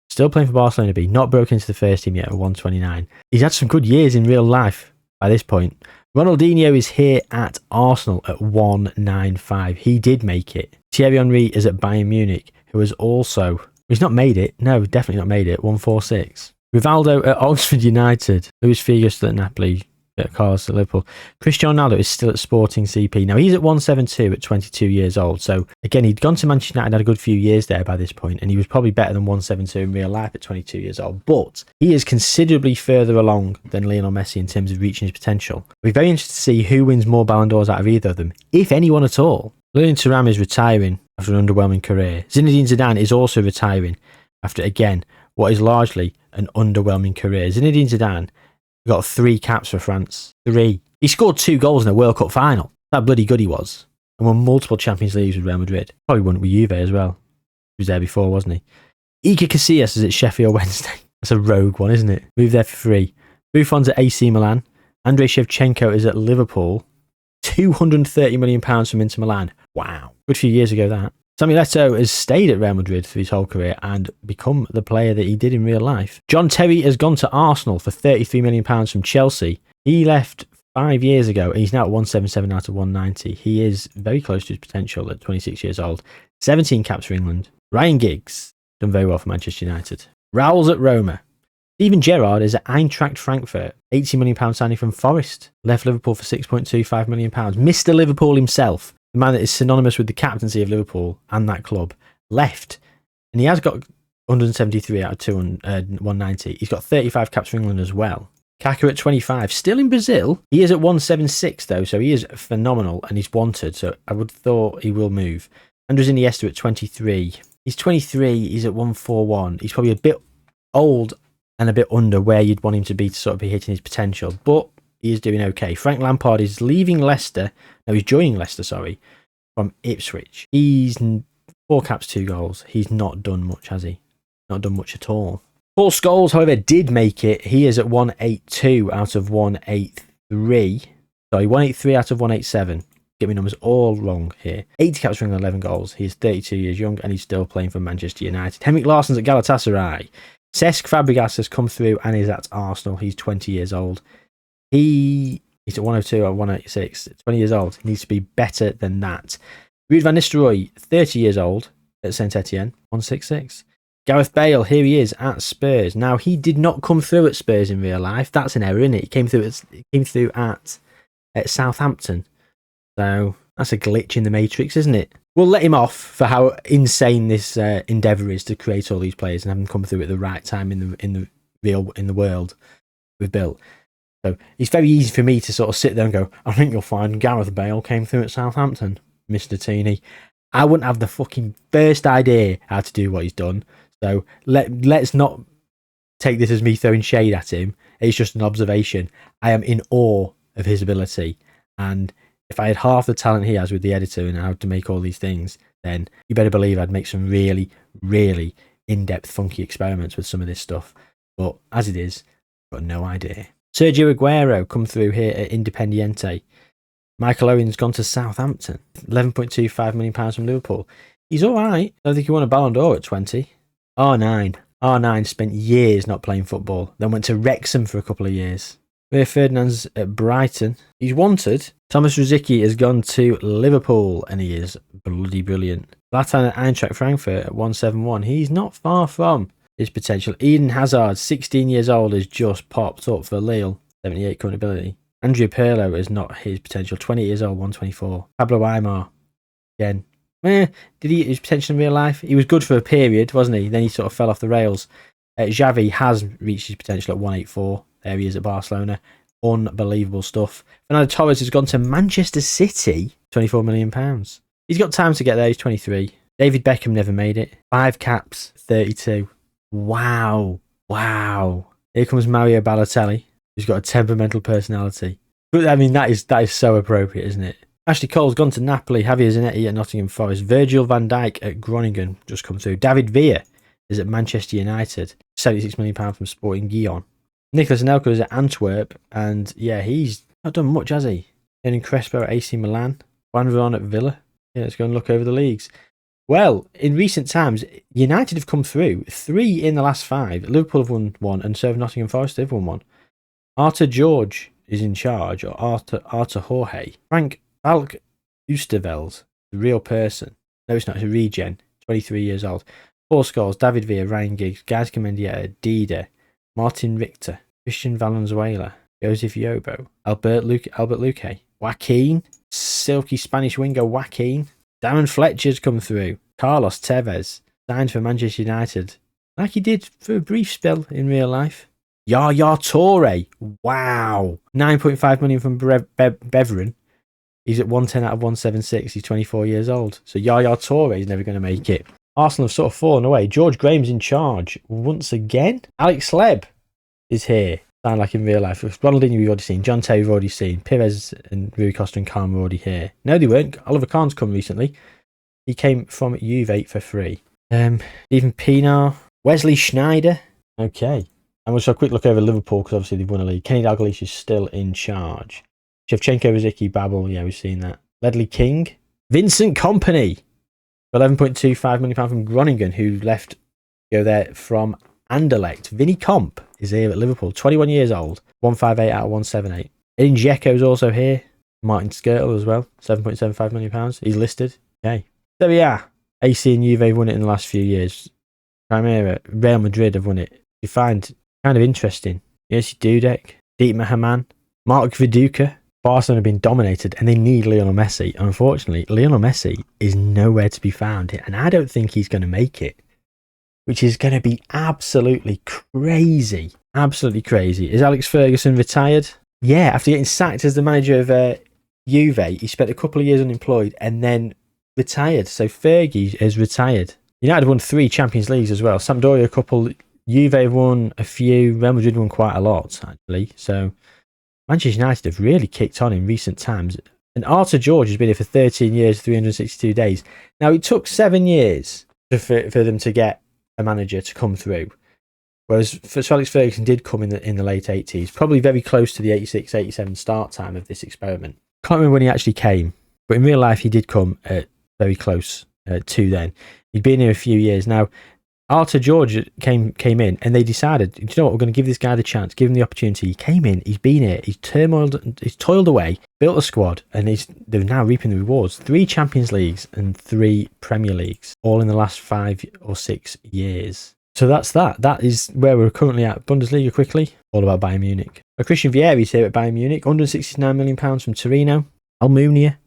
Still playing for Barcelona B. Not broken into the first team yet at 129. He's had some good years in real life by this point. Ronaldinho is here at Arsenal at 195. He did make it. Thierry Henry is at Bayern Munich, who has also... He's not made it. No, definitely not made it. 146. Rivaldo at Oxford United. Luis Figo still at Napoli. Carlos at Liverpool. Cristiano Ronaldo is still at Sporting CP. Now, he's at 172 at 22 years old. So, again, he'd gone to Manchester United, had a good few years there by this point, and he was probably better than 172 in real life at 22 years old. But he is considerably further along than Lionel Messi in terms of reaching his potential. We're very interested to see who wins more Ballon d'Ors out of either of them, if anyone at all. Lilian Thuram is retiring after an underwhelming career. Zinedine Zidane is also retiring after, again, what is largely an underwhelming career. Zinedine Zidane got 3 caps for France. 3. He scored 2 goals in a World Cup final. That bloody good he was. And won multiple Champions Leagues with Real Madrid. Probably won it with Juve as well. He was there before, wasn't he? Iker Casillas is at Sheffield Wednesday. That's a rogue one, isn't it? Moved there for free. Buffon's at AC Milan. Andrei Shevchenko is at Liverpool. £230 million from Inter Milan. Wow. Good few years ago, that. Samuel Eto'o has stayed at Real Madrid through his whole career and become the player that he did in real life. John Terry has gone to Arsenal for £33 million from Chelsea. He left 5 years ago and he's now at 177 out of 190. He is very close to his potential at 26 years old. 17 caps for England. Ryan Giggs, done very well for Manchester United. Raul's at Roma. Steven Gerrard is at Eintracht Frankfurt. £80 million signing from Forest. Left Liverpool for £6.25 million. Mr. Liverpool himself. The man that is synonymous with the captaincy of Liverpool and that club. left. And he has got 173 out of 190. He's got 35 caps for England as well. Kaká at 25. Still in Brazil. He is at 176 though, so he is phenomenal and he's wanted. So I would have thought he will move. Andres Iniesta at 23. He's 23. He's at 141. He's probably a bit old and a bit under where you'd want him to be to sort of be hitting his potential. But he is doing okay. Frank Lampard is leaving Leicester. No, he's joining Leicester, sorry, from Ipswich. He's 4 caps, 2 goals. He's not done much, has he? Not done much at all. Paul Scholes, however, did make it. He is at 182 out of 183. Sorry, 183 out of 187. Get my numbers all wrong here. 80 caps for England, 11 goals. He's 32 years young and he's still playing for Manchester United. Henrik Larsson's at Galatasaray. Cesc Fabregas has come through and is at Arsenal. He's 20 years old. He's at 102 or 186. 20 years old. He needs to be better than that. Ruud van Nistelrooy, 30 years old at Saint Etienne. 166. Gareth Bale, here he is at Spurs. Now, he did not come through at Spurs in real life. That's an error, isn't it? He came through at Southampton. So that's a glitch in the matrix, isn't it? We'll let him off for how insane this endeavour is to create all these players and have them come through at the right time in the world we've built. So it's very easy for me to sort of sit there and go, I think you'll find Gareth Bale came through at Southampton, Mr. Tooney. I wouldn't have the fucking first idea how to do what he's done. So let's not take this as me throwing shade at him. It's just an observation. I am in awe of his ability. And if I had half the talent he has with the editor and how to make all these things, then you better believe I'd make some really, really in-depth, funky experiments with some of this stuff. But as it is, I've got no idea. Sergio Aguero come through here at Independiente. Michael Owen's gone to Southampton. £11.25 million from Liverpool. He's all right. I don't think he won a Ballon d'Or at 20. R9 spent years not playing football, then went to Wrexham for a couple of years. Rio Ferdinand's at Brighton. He's wanted. Thomas Rosicky has gone to Liverpool, and he is bloody brilliant. Zlatan at Eintracht Frankfurt at 171. He's not far from his potential. Eden Hazard, 16 years old, has just popped up for Lille. 78 current ability. Andrea Pirlo is not his potential. 20 years old, 124. Pablo Aimar, again. Did he hit his potential in real life? He was good for a period, wasn't he? Then he sort of fell off the rails. Xavi has reached his potential at 184. There he is at Barcelona. Unbelievable stuff. Fernando Torres has gone to Manchester City. £24 million. He's got time to get there. He's 23. David Beckham never made it. 5 caps, 32. Wow. Here comes Mario Balotelli, who's got a temperamental personality. But I mean, that is so appropriate, isn't it? Ashley Cole's gone to Napoli. Javier Zanetti at Nottingham Forest. Virgil van Dijk at Groningen just come through. David Villa is at Manchester United. £76 million from Sporting Gijón. Nicolas Anelka is at Antwerp. And yeah, he's not done much, has he? Hernan Crespo at AC Milan. Juan Veron at Villa. Yeah, let's go and look over the leagues. Well, in recent times, United have come through. 3 in the last 5. Liverpool have won 1, and so have Nottingham Forest. They've won 1. Arthur George is in charge, or Arthur Jorge. Frank Falk Oosterveld, the real person. No, it's not. It's a regen. 23 years old. Paul Scholes, David Villa, Ryan Giggs, Gaz Mendieta, Dida, Martin Richter, Christian Valenzuela, Joseph Yobo, Albert Luque, Joaquin, silky Spanish winger Joaquin. Darren Fletcher's come through. Carlos Tevez, signed for Manchester United, like he did for a brief spell in real life. Yaya Toure, wow. 9.5 million from Beveren. He's at 110 out of 176. He's 24 years old. So Yaya Toure is never going to make it. Arsenal have sort of fallen away. George Graham's in charge once again. Alex Sleb is here. Sound like in real life. Ronaldinho we've already seen. John Terry we've already seen. Pires and Rui Costa and Khan were already here. No, they weren't. Oliver Kahn's come recently. He came from Juve for free. Stephen Pienaar. Wesley Schneider. Okay. And we'll just have a quick look over Liverpool because obviously they've won a league. Kenny Dalglish is still in charge. Shevchenko, Rosicky, Babel. Yeah, we've seen that. Ledley King. Vincent Kompany. £11.25 million from Groningen, who left to go there from Anderlecht. Vinnie Comp is here at Liverpool. 21 years old. 158 out of 178. Edin Dzeko is also here. Martin Skirtle as well. £7.75 million. He's listed. Okay. There we are. AC and Juve have won it in the last few years. Primera, Real Madrid have won it. You find kind of interesting. Jerzy Dudek, Dietmar Hamann, Mark Viduka, Barcelona have been dominated and they need Lionel Messi. And unfortunately, Lionel Messi is nowhere to be found. And I don't think he's going to make it, which is going to be absolutely crazy. Absolutely crazy. Is Alex Ferguson retired? Yeah, after getting sacked as the manager of Juve, he spent a couple of years unemployed and then retired. So Fergie is retired. United won 3 Champions Leagues as well. Sampdoria a couple. Juve won a few. Real Madrid won quite a lot, actually. So Manchester United have really kicked on in recent times. And Arthur George has been here for 13 years, 362 days. Now, it took 7 years for them to get a manager to come through. Whereas Alex Ferguson did come in the late 80s, probably very close to the 86-87 start time of this experiment. Can't remember when he actually came, but in real life he did come very close to then. He'd been here a few years. Now, Arthur George came in and they decided, you know what, we're going to give this guy the chance, give him the opportunity. He came in, he's been here, he's toiled away, built a squad, and they're now reaping the rewards. 3 Champions Leagues and 3 Premier Leagues, all in the last 5 or 6 years. So that's that. That is where we're currently at. Bundesliga quickly, all about Bayern Munich. Christian Vieri's here at Bayern Munich, £169 million from Torino. Almunia,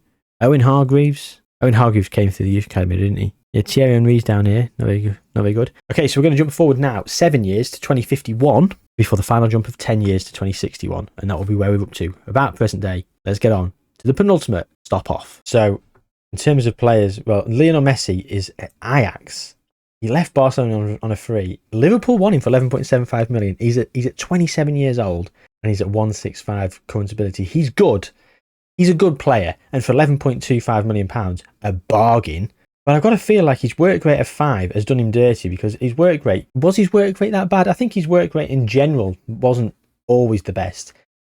Owen Hargreaves. Owen Hargreaves came through the youth academy, didn't he? Yeah, Thierry Henry's down here. Not very good. Okay, so we're going to jump forward now 7 years to 2051 before the final jump of 10 years to 2061. And that will be where we're up to, about present day. Let's get on to the penultimate stop off. So, in terms of players, well, Lionel Messi is at Ajax. He left Barcelona on a free. Liverpool won him for 11.75 million. He's at 27 years old and he's at 165 current ability. He's good. He's a good player. And for 11.25 million pounds, a bargain. But I've got to feel like his work rate of 5 has done him dirty because his work rate that bad? I think his work rate in general wasn't always the best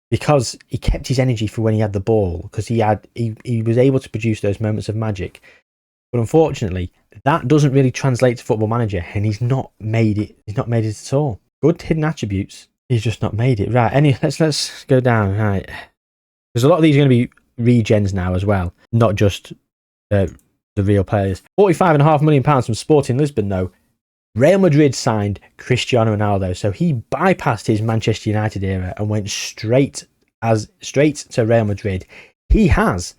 because he kept his energy for when he had the ball because he was able to produce those moments of magic. But unfortunately, that doesn't really translate to Football Manager, and he's not made it. He's not made it at all. Good hidden attributes. He's just not made it. Right. Let's go down. Right. Because a lot of these are going to be regens now as well, not just the real players. £45.5 million from Sporting Lisbon, though. Real Madrid signed Cristiano Ronaldo, so he bypassed his Manchester United era and went straight to Real Madrid. He has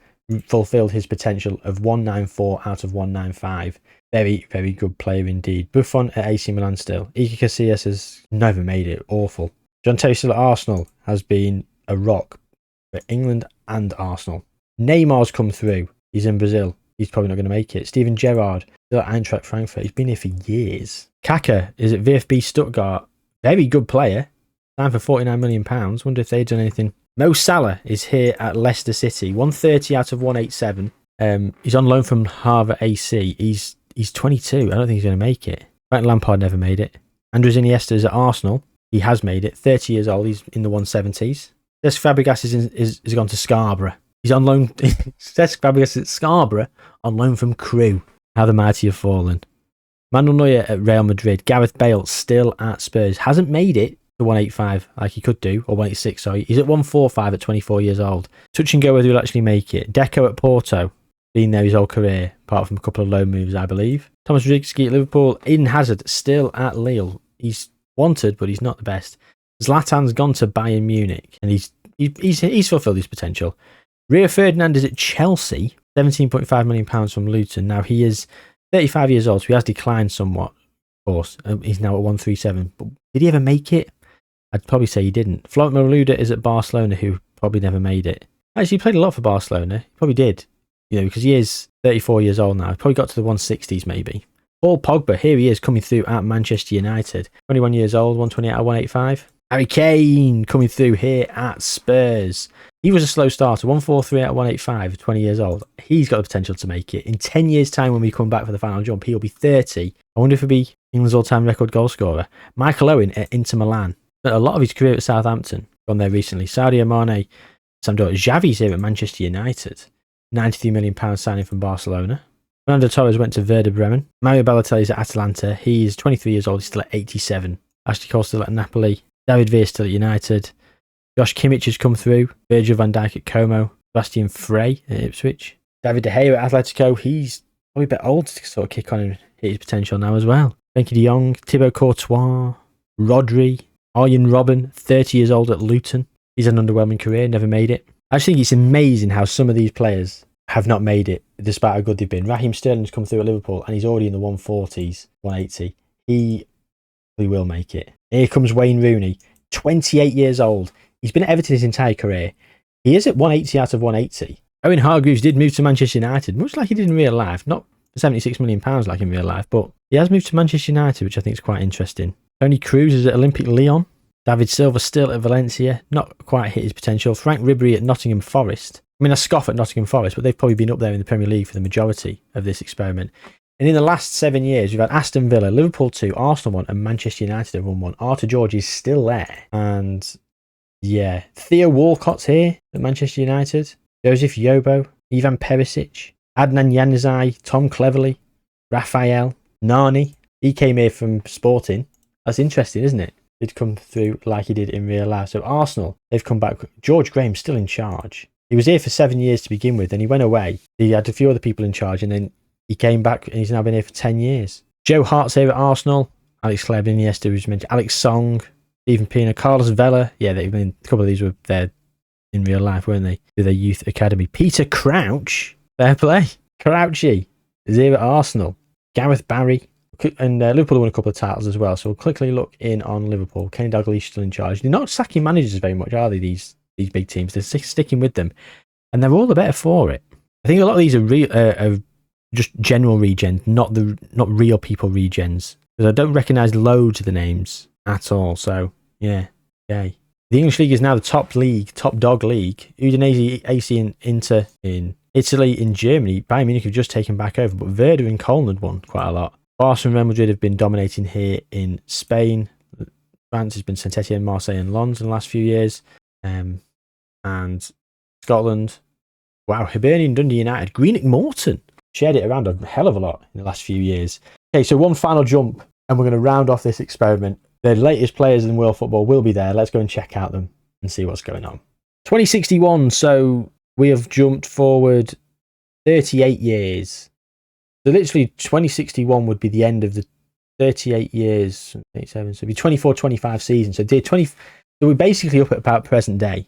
fulfilled his potential of 194 out of 195. Very, very good player indeed. Buffon at AC Milan still. Iker Casillas has never made it. Awful. John Terry still at Arsenal has been a rock for England and Arsenal. Neymar's come through. He's in Brazil. He's probably not going to make it. Steven Gerrard still at Eintracht Frankfurt. He's been here for years. Kaka is at VfB Stuttgart. Very good player. Signed for £49 million. Wonder if they've done anything. Mo Salah is here at Leicester City. 130 out of 187. He's on loan from Harvard AC. He's 22. I don't think he's going to make it. Frank Lampard never made it. Andres Iniesta is at Arsenal. He has made it. 30 years old. He's in the 170s. Cesc Fabregas is gone to Scarborough. He's on loan. Cesc Fabregas at Scarborough on loan from Crewe. How the mighty have fallen. Manuel Neuer at Real Madrid. Gareth Bale still at Spurs. Hasn't made it to 185 like he could do, or 186, sorry. He's at 145 at 24 years old. Touch and go whether he'll actually make it. Deco at Porto. Been there his whole career, apart from a couple of loan moves, I believe. Thomas Rudicki at Liverpool. Eden Hazard still at Lille. He's wanted, but he's not the best. Zlatan's gone to Bayern Munich, and he's fulfilled his potential. Rio Ferdinand is at Chelsea. £17.5 million from Luton. Now, he is 35 years old, so he has declined somewhat, of course. He's now at 137. But did he ever make it? I'd probably say he didn't. Florent Malouda is at Barcelona, who probably never made it. Actually, he played a lot for Barcelona. He probably did, because he is 34 years old now. He probably got to the 160s, maybe. Paul Pogba, here he is, coming through at Manchester United. 21 years old, 128 out of 185. Harry Kane coming through here at Spurs. He was a slow starter, 143 out of 185, 20 years old. He's got the potential to make it. In 10 years' time, when we come back for the final jump, he'll be 30. I wonder if he'll be England's all-time record goal scorer. Michael Owen at Inter Milan. A lot of his career at Southampton. Gone there recently. Sadio Mane, Sampdoria. Xavi's here at Manchester United. £93 million signing from Barcelona. Fernando Torres went to Werder Bremen. Mario Balotelli's at Atalanta. He's 23 years old. He's still at 87. Ashley Cole still at Napoli. David Villa still at United. Josh Kimmich has come through. Virgil van Dijk at Como. Sebastian Frey at Ipswich. David De Gea at Atletico. He's probably a bit old to sort of kick on and hit his potential now as well. Frenkie de Jong. Thibaut Courtois. Rodri. Arjen Robben, 30 years old at Luton. He's had an underwhelming career, never made it. I just think it's amazing how some of these players have not made it, despite how good they've been. Raheem Sterling's come through at Liverpool, and he's already in the 140s, 180. He will make it. Here comes Wayne Rooney, 28 years old. He's been at Everton his entire career. He is at 180 out of 180. Owen Hargreaves did move to Manchester United, much like he did in real life. Not for £76 million like in real life, but he has moved to Manchester United, which I think is quite interesting. Tony Cruz is at Olympic Lyon. David Silva still at Valencia, not quite hit his potential. Frank Ribery at Nottingham Forest. I mean, I scoff at Nottingham Forest, but they've probably been up there in the Premier League for the majority of this experiment. And in the last 7 years, we've had Aston Villa, Liverpool 2, Arsenal 1, and Manchester United have won 1. Arthur George is still there. And yeah, Theo Walcott's here at Manchester United. Joseph Yobo, Ivan Perisic, Adnan Januzaj, Tom Cleverley, Raphael, Nani. He came here from Sporting. That's interesting, isn't it? He'd come through like he did in real life. So Arsenal, they've come back. George Graham's still in charge. He was here for 7 years to begin with, and he went away. He had a few other people in charge, and then he came back, and he's now been here for 10 years. Joe Hart's here at Arsenal. Alex Kleber, Iniesta, who's mentioned. Alex Song, Steven Pienaar, Carlos Vela. Yeah, a couple of these were there in real life, weren't they? With their youth academy. Peter Crouch, fair play. Crouchy is here at Arsenal. Gareth Barry. And Liverpool won a couple of titles as well, so we'll quickly look in on Liverpool. Kenny Dalglish still in charge. They're not sacking managers very much, are they, these big teams? They're sticking with them, and they're all the better for it. I think a lot of these are just general regens, not real people regens, because I don't recognise loads of the names at all, so yeah, yay. The English League is now the top dog league. Udinese, AC and Inter in Italy. In Germany, Bayern Munich have just taken back over, but Werder and Köln had won quite a lot. Barca and Real Madrid have been dominating here in Spain. France has been Saint-Etienne, Marseille and Lens in the last few years. And Scotland, wow, Hibernian, Dundee United, Greenock Morton shared it around a hell of a lot in the last few years. Okay, so one final jump, and we're going to round off this experiment. The latest players in world football will be there. Let's go and check out them and see what's going on. 2061, so we have jumped forward 38 years. So literally 2061 would be the end of the 38 years, 87, so it'd be 24-25 season. So we're basically up at about present day.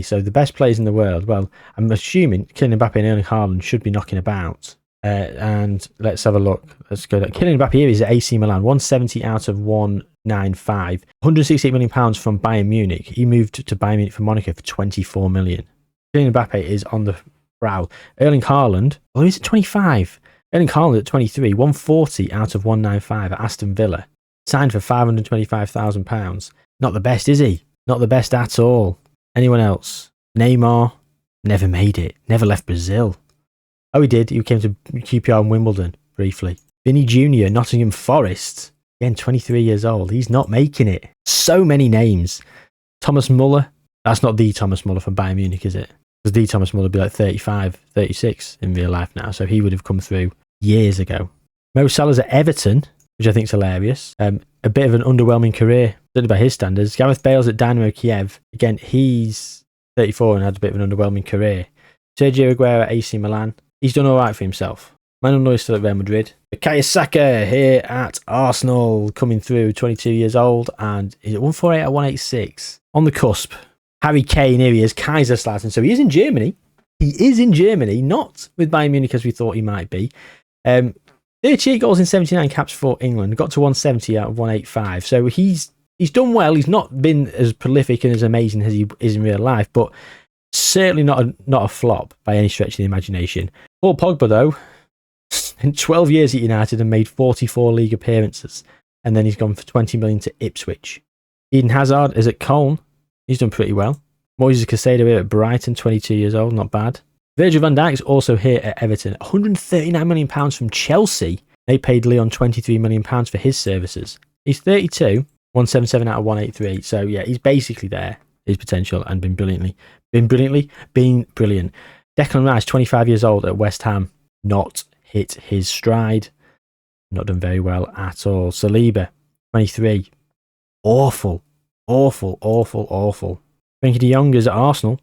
So the best players in the world, well, I'm assuming Kylian Mbappe and Erling Haaland should be knocking about. And let's have a look. Let's go. Kylian Mbappe here is at AC Milan, 170 out of 195. £168 million from Bayern Munich. He moved to Bayern Munich from Monaco for 24 million. Kylian Mbappe is on the prowl. Erling Haaland, he's at 25. Erling Haaland at 23, 140 out of 195 at Aston Villa. Signed for £525,000. Not the best, is he? Not the best at all. Anyone else? Neymar, never made it. Never left Brazil. Oh, he did. He came to QPR and Wimbledon briefly. Vinny Jr., Nottingham Forest. Again, 23 years old. He's not making it. So many names. Thomas Muller. That's not the Thomas Muller from Bayern Munich, is it? Because the Thomas Muller would be like 35, 36 in real life now. So he would have come through years ago. Mo Salah's at Everton, which I think is hilarious. A bit of an underwhelming career, certainly by his standards. Gareth Bale's at Dynamo Kiev. Again, he's 34 and had a bit of an underwhelming career. Sergio Aguero at AC Milan. He's done all right for himself. Manuel Neuer still at Real Madrid. Bukayo Saka here at Arsenal, coming through, 22 years old, and he's at 148 at 186. On the cusp. Harry Kane, here he is, Kaiserslautern. So he is in Germany. Not with Bayern Munich as we thought he might be. 38 goals in 79 caps for England. Got to 170 out of 185. So he's done well. He's not been as prolific and as amazing as he is in real life, but certainly not a flop by any stretch of the imagination. Paul Pogba, though, in 12 years at United and made 44 league appearances. And then he's gone for 20 million to Ipswich. Eden Hazard is at Cologne. He's done pretty well. Moises Caicedo here at Brighton, 22 years old, not bad. Virgil van Dijk's also here at Everton. £139 million from Chelsea. They paid Leon £23 million for his services. He's 32, 177 out of 183. So yeah, he's basically there, his potential, and been brilliant. Declan Rice, 25 years old at West Ham, not hit his stride. Not done very well at all. Saliba, 23. Awful. Frenkie de Jong is at Arsenal.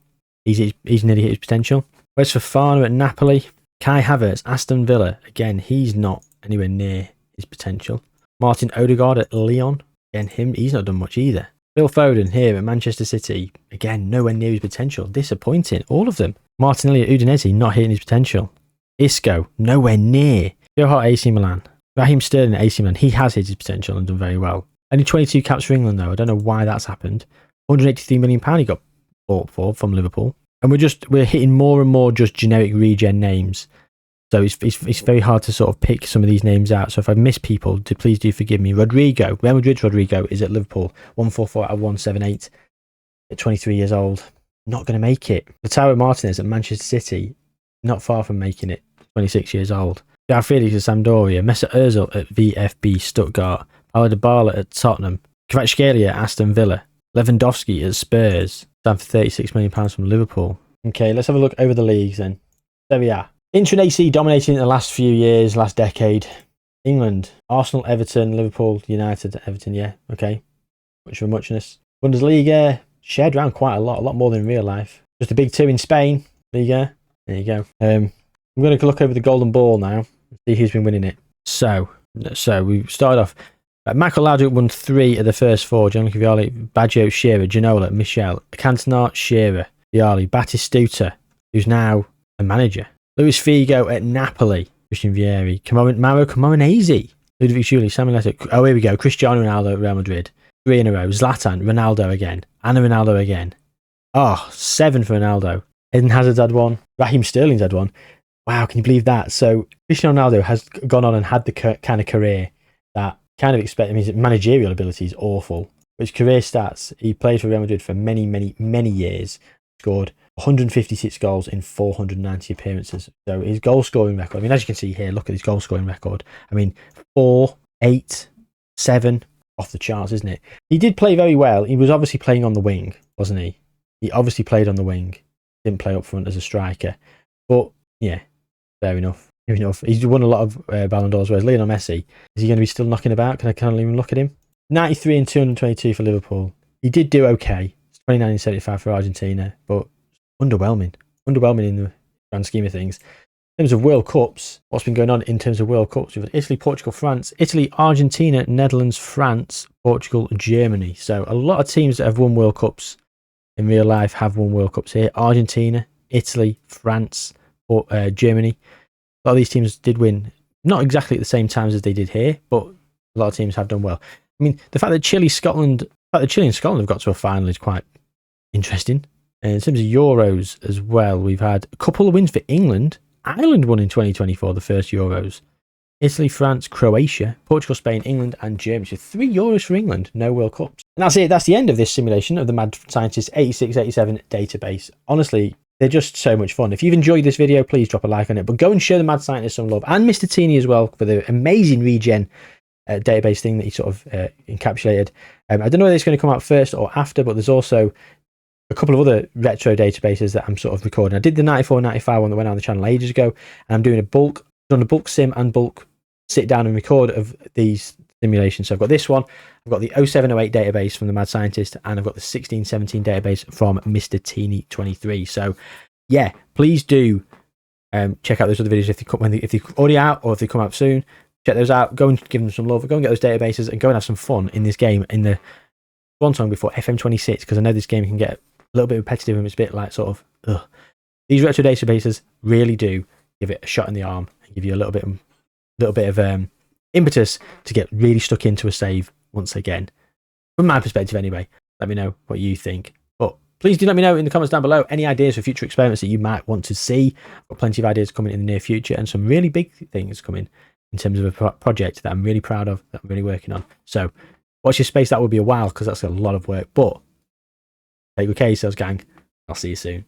He's nearly hit his potential. Wes Fofana at Napoli. Kai Havertz, Aston Villa. Again, he's not anywhere near his potential. Martin Odegaard at Lyon. Again, he's not done much either. Phil Foden here at Manchester City. Again, nowhere near his potential. Disappointing. All of them. Martinelli at Udinese, not hitting his potential. Isco, nowhere near. Jayhuahua at AC Milan. Raheem Sterling at AC Milan. He has hit his potential and done very well. Only 22 caps for England, though. I don't know why that's happened. £183 million he got bought for from Liverpool. And we're hitting more and more just generic regen names. So it's very hard to sort of pick some of these names out. So if I miss people, please do forgive me. Rodrigo, Real Madrid's Rodrigo is at Liverpool. 144 out of 178 at 23 years old. Not going to make it. Lautaro Martinez at Manchester City, not far from making it. 26 years old. João Felix at Sampdoria. Mesut Ozil at VfB Stuttgart. Paulo Dybala at Tottenham. Kvaratskhelia at Aston Villa. Lewandowski at Spurs. Signed for £36 million from Liverpool. Okay, let's have a look over the leagues then. Serie A. Inter and AC dominating in the last few years, last decade. England, Arsenal, Everton, Liverpool, United, Everton, yeah, okay. Much of a muchness. Bundesliga, shared around quite a lot more than in real life. Just the big two in Spain, Liga. There you go. I'm going to look over the Golden Ball now, see who's been winning it. So we started off. Michael Laudrup won 3 of the first 4. Gianluca Vialli, Baggio, Shearer, Ginola, Michel, Cantona, Shearer, Vialli, Batistuta, who's now a manager. Luis Figo at Napoli, Christian Vieri, Mauro Camoranesi, Ludovic Giuli, Samuel Eto'o. Oh, here we go. Cristiano Ronaldo at Real Madrid. 3 in a row. Zlatan, Ronaldo again. Anna Ronaldo again. 7 for Ronaldo. Eden Hazard's had 1. Raheem Sterling's had 1. Wow, can you believe that? So Cristiano Ronaldo has gone on and had the kind of career that kind of expect. I mean, his managerial ability is awful. But his career stats, he played for Real Madrid for many, many, many years. Scored 156 goals in 490 appearances. So his goal scoring record, I mean, as you can see here, look at his goal scoring record. I mean, 4, 8, 7, off the charts, isn't it? He did play very well. He was obviously playing on the wing, wasn't he? He obviously played on the wing. Didn't play up front as a striker. But yeah, fair enough. He's won a lot of Ballon d'Ors, whereas Lionel Messi, is he going to be still knocking about? Can I can't even look at him? 93 and 222 for Liverpool. He did do okay. 29 and 75 for Argentina, but underwhelming in the grand scheme of things. In terms of World Cups, what's been going on in terms of World Cups? We've had Italy, Portugal, France, Italy, Argentina, Netherlands, France, Portugal, and Germany. So a lot of teams that have won World Cups in real life have won World Cups here. Argentina, Italy, France, or Germany. A lot of these teams did win, not exactly at the same times as they did here, but a lot of teams have done well. I mean, the fact that Chile and Scotland have got to a final is quite interesting. And in terms of Euros as well, we've had a couple of wins for England. Ireland won in 2024, the first Euros. Italy, France, Croatia, Portugal, Spain, England, and Germany. So 3 Euros for England, no World Cups. And that's it. That's the end of this simulation of the Mad Scientist 8687 database. Honestly, they're just so much fun. If you've enjoyed this video, please drop a like on it. But go and show the Mad Scientist some love. And Mr. Teeny as well for the amazing regen database thing that he sort of encapsulated. I don't know whether it's going to come out first or after, but there's also a couple of other retro databases that I'm sort of recording. I did the 94-95 one that went on the channel ages ago, and I'm doing a bulk sim and bulk sit down and record of these simulations. So I've got this one, I've got the 0708 database from the Mad Scientist, and I've got the 1617 database from Mr. Teeny 23. So yeah, please do check out those other videos if they're already out or if they come out soon. Check those out. Go and give them some love. Go and get those databases and go and have some fun in this game in the one song before FM26, because I know this game can get a little bit repetitive and it's a bit like sort of ugh. These retro databases really do give it a shot in the arm and give you a little bit of impetus to get really stuck into a save once again. From my perspective anyway, let me know what you think. But please do let me know in the comments down below any ideas for future experiments that you might want to see. I've got plenty of ideas coming in the near future and some really big things coming in terms of a project that I'm really proud of, that I'm really working on. So watch your space. That will be a while because that's a lot of work. But take good care of yourselves, gang. I'll see you soon.